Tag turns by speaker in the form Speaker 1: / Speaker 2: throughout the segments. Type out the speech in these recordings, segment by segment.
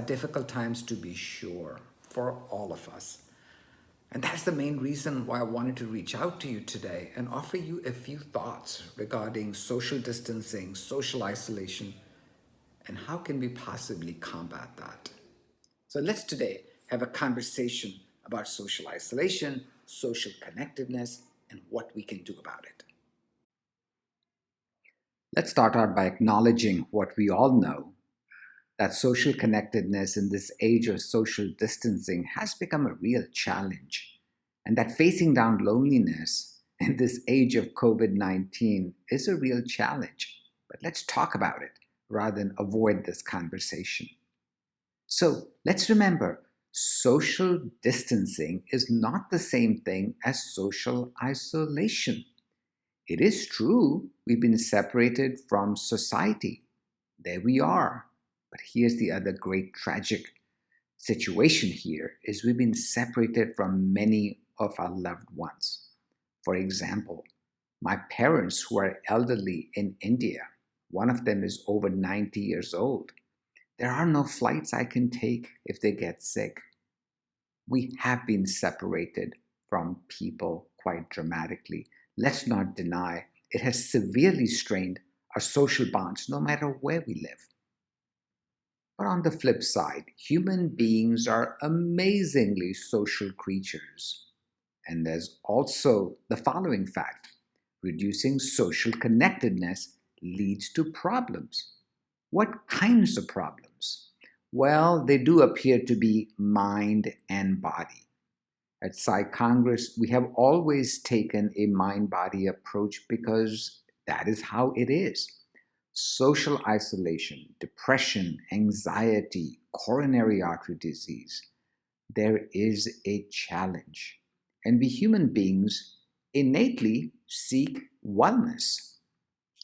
Speaker 1: difficult times to be sure for all of us. And that's the main reason why I wanted to reach out to you today and offer you a few thoughts regarding social distancing, social isolation, and how can we possibly combat that. So let's today have a conversation about social isolation, social connectedness, and what we can do about it. Let's start out by acknowledging what we all know, that social connectedness in this age of social distancing has become a real challenge, and that facing down loneliness in this age of COVID-19 is a real challenge. But let's talk about it rather than avoid this conversation. So let's remember, social distancing is not the same thing as social isolation. It is true we've been separated from society. There we are. But here's the other great tragic situation here is we've been separated from many of our loved ones. For example, my parents who are elderly in India, one of them is over 90 years old. There are no flights I can take if they get sick. We have been separated from people quite dramatically. Let's not deny it has severely strained our social bonds no matter where we live. But on the flip side, human beings are amazingly social creatures. And there's also the following fact: reducing social connectedness leads to problems. What kinds of problems? Well, they do appear to be mind and body. At Psych Congress, we have always taken a mind-body approach because that is how it is. Social isolation, depression, anxiety, coronary artery disease. There is a challenge. And we human beings innately seek wellness.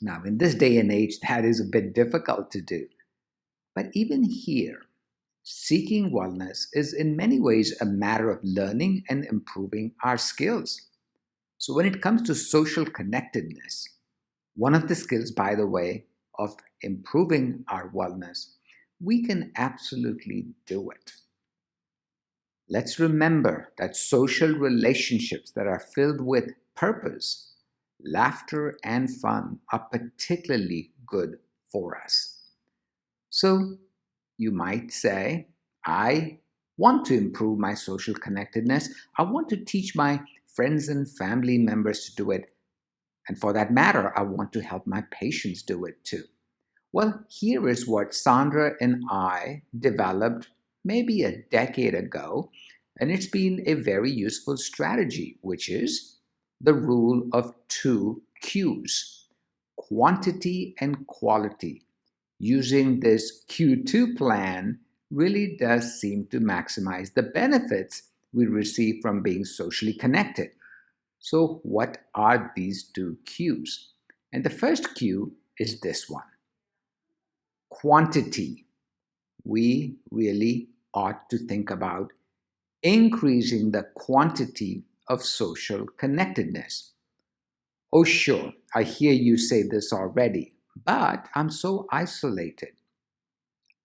Speaker 1: Now, in this day and age, that is a bit difficult to do. But even here, seeking wellness is in many ways a matter of learning and improving our skills. So when it comes to social connectedness, one of the skills, by the way, of improving our wellness, we can absolutely do it. Let's remember that social relationships that are filled with purpose, laughter, and fun are particularly good for us. So you might say, I want to improve my social connectedness. I want to teach my friends and family members to do it. And for that matter, I want to help my patients do it too. Well, here is what Sandra and I developed maybe a decade ago, and it's been a very useful strategy, which is the rule of 2 Qs, quantity and quality. Using this Q2 plan really does seem to maximize the benefits we receive from being socially connected. So what are these 2 Qs? And the first Q is this one: quantity. We really ought to think about increasing the quantity of social connectedness. Oh, sure, I hear you say this already, but I'm so isolated.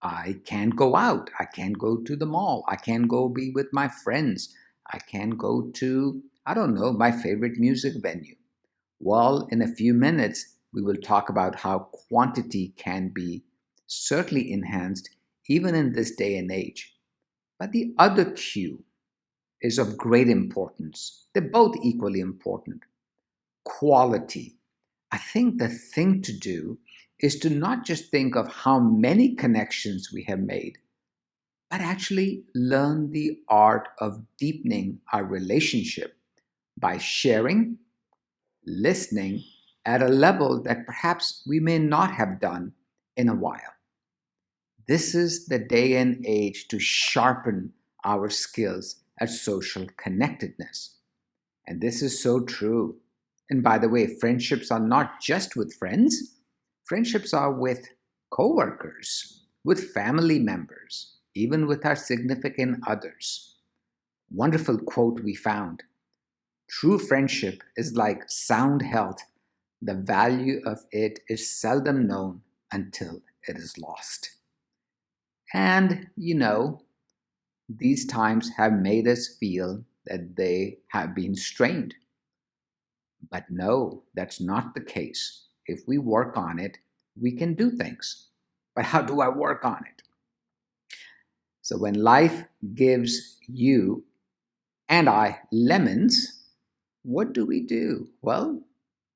Speaker 1: I can't go out. I can't go to the mall. I can't go be with my friends. I can't go to, I don't know, my favorite music venue. Well, in a few minutes, we will talk about how quantity can be certainly enhanced even in this day and age. But the other Q is of great importance. They're both equally important. Quality. I think the thing to do is to not just think of how many connections we have made, but actually learn the art of deepening our relationship by sharing, listening at a level that perhaps we may not have done in a while. This is the day and age to sharpen our skills at social connectedness. And this is so true. And by the way, friendships are not just with friends. Friendships are with coworkers, with family members, even with our significant others. Wonderful quote we found: true friendship is like sound health. The value of it is seldom known until it is lost. And, these times have made us feel that they have been strained. But no, that's not the case. If we work on it, we can do things. But how do I work on it? So when life gives you and I lemons, what do? Well,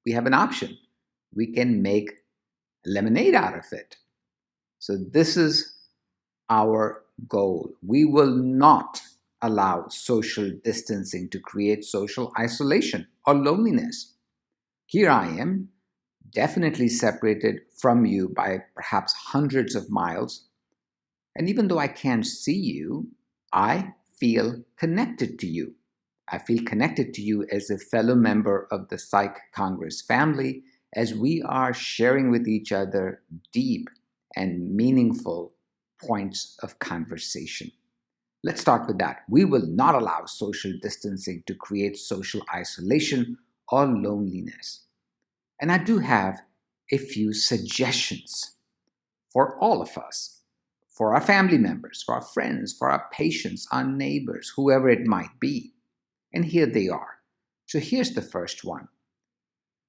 Speaker 1: we have an option. We can make lemonade out of it. So this is our goal. We will not allow social distancing to create social isolation or loneliness. Here I am, definitely separated from you by perhaps hundreds of miles. And even though I can't see you, I feel connected to you. I feel connected to you as a fellow member of the Psych Congress family as we are sharing with each other deep and meaningful points of conversation. Let's start with that. We will not allow social distancing to create social isolation or loneliness. And I do have a few suggestions for all of us, for our family members, for our friends, for our patients, our neighbors, whoever it might be. And here they are. So here's the first one.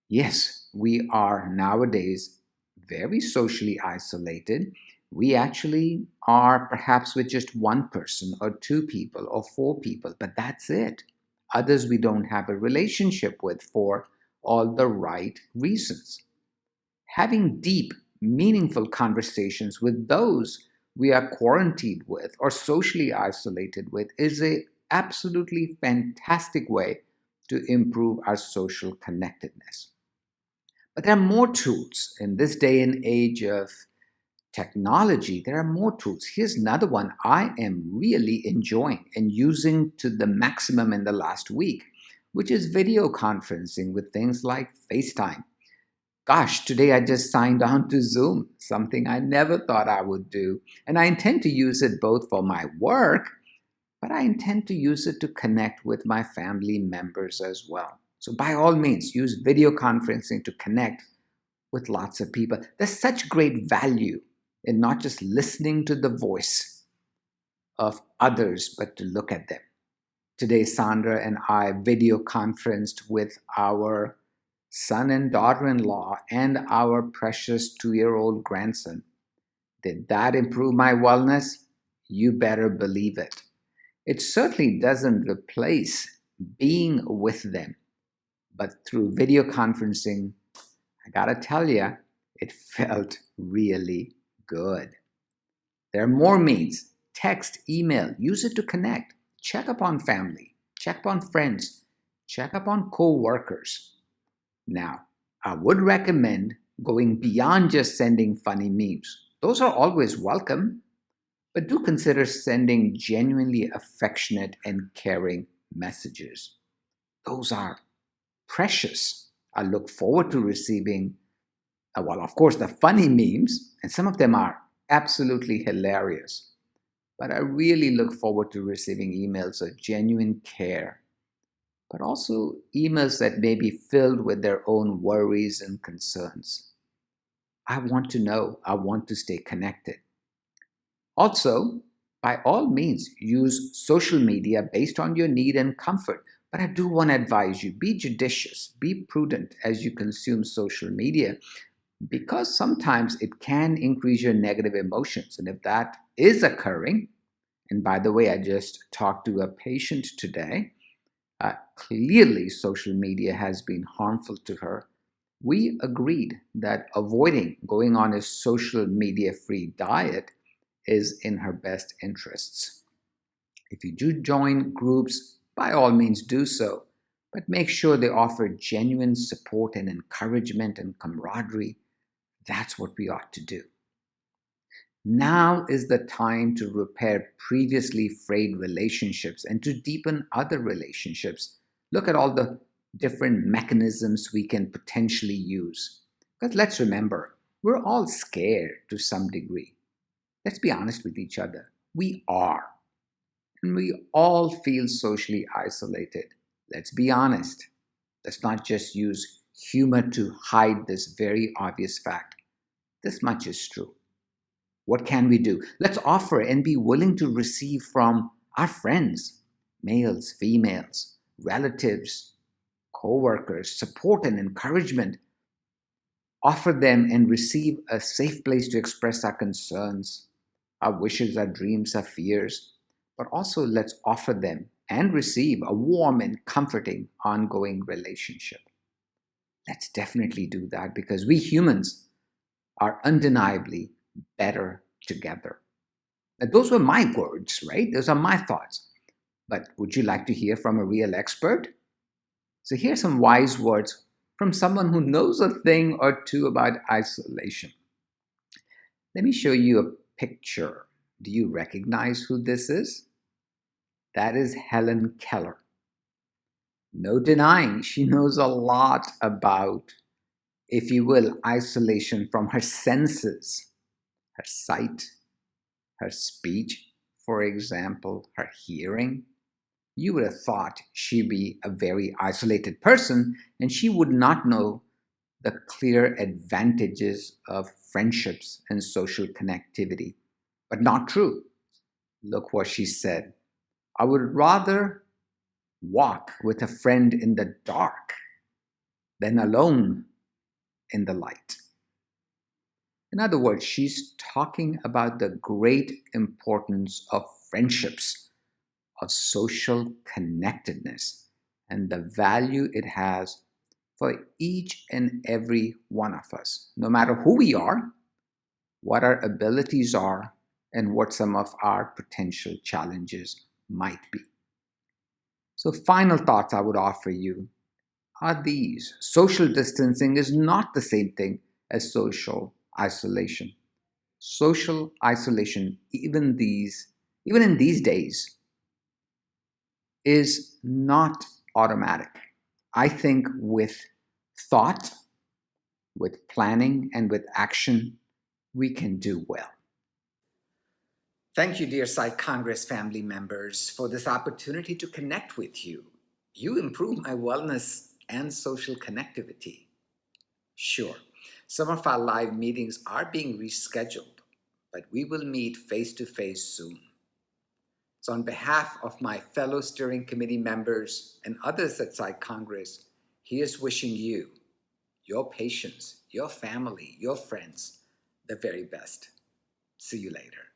Speaker 1: Yes, we are nowadays very socially isolated. We actually are perhaps with just one person or two people or four people, but that's it. Others we don't have a relationship with for all the right reasons. Having deep, meaningful conversations with those we are quarantined with or socially isolated with is a absolutely fantastic way to improve our social connectedness. But there are more tools in this day and age of technology. There are more tools. Here's another one I am really enjoying and using to the maximum in the last week, which is video conferencing with things like FaceTime. Gosh, today I just signed on to Zoom, something I never thought I would do. And I intend to use it both for my work, but I intend to use it to connect with my family members as well. So by all means, use video conferencing to connect with lots of people. There's such great value in not just listening to the voice of others, but to look at them. Today, Sandra and I video conferenced with our son and daughter-in-law and our precious 2-year-old grandson. Did that improve my wellness? You better believe it. It certainly doesn't replace being with them, but through video conferencing, I gotta tell you, it felt really good. There are more means. Text, email, use it to connect. Check up on family, check up on friends, check up on co-workers. Now, I would recommend going beyond just sending funny memes. Those are always welcome, but do consider sending genuinely affectionate and caring messages. Those are precious. I look forward to receiving, well, of course, the funny memes, and some of them are absolutely hilarious. But I really look forward to receiving emails of genuine care, but also emails that may be filled with their own worries and concerns. I want to know, I want to stay connected. Also, by all means, use social media based on your need and comfort. But I do want to advise you, be judicious, be prudent as you consume social media, because sometimes it can increase your negative emotions. And if that is occurring, and by the way, I just talked to a patient today, clearly social media has been harmful to her. We agreed that avoiding going on a social media free diet is in her best interests. If you do join groups, by all means do so, but make sure they offer genuine support and encouragement and camaraderie. That's what we ought to do. Now is the time to repair previously frayed relationships and to deepen other relationships. Look at all the different mechanisms we can potentially use. Because let's remember, we're all scared to some degree. Let's be honest with each other. We are. And we all feel socially isolated. Let's be honest. Let's not just use humor to hide this very obvious fact. This much is true. What can we do? Let's offer and be willing to receive from our friends, males, females, relatives, co-workers, support and encouragement. Offer them and receive a safe place to express our concerns, our wishes, our dreams, our fears. But also let's offer them and receive a warm and comforting ongoing relationship. Let's definitely do that because we humans are undeniably better together. Now, those were my words, right? Those are my thoughts. But would you like to hear from a real expert? So here's some wise words from someone who knows a thing or two about isolation. Let me show you a picture. Do you recognize who this is? That is Helen Keller. No denying, she knows a lot about, if you will, isolation from her senses, her sight, her speech, for example, her hearing. You would have thought she'd be a very isolated person and she would not know the clear advantages of friendships and social connectivity. But not true. Look what she said. I would rather walk with a friend in the dark than alone in the light. In other words, she's talking about the great importance of friendships, of social connectedness, and the value it has for each and every one of us, no matter who we are, what our abilities are, and what some of our potential challenges might be. So, final thoughts I would offer you are these. Social distancing is not the same thing as social isolation. Social isolation, even in these days, is not automatic. I think with thought, with planning, and with action, we can do well. Thank you, dear Psych Congress family members, for this opportunity to connect with you. You improve my wellness and social connectivity. Sure, some of our live meetings are being rescheduled, but we will meet face to face soon. So, on behalf of my fellow steering committee members and others at Psych Congress, here's wishing you, your patients, your family, your friends, the very best. See you later.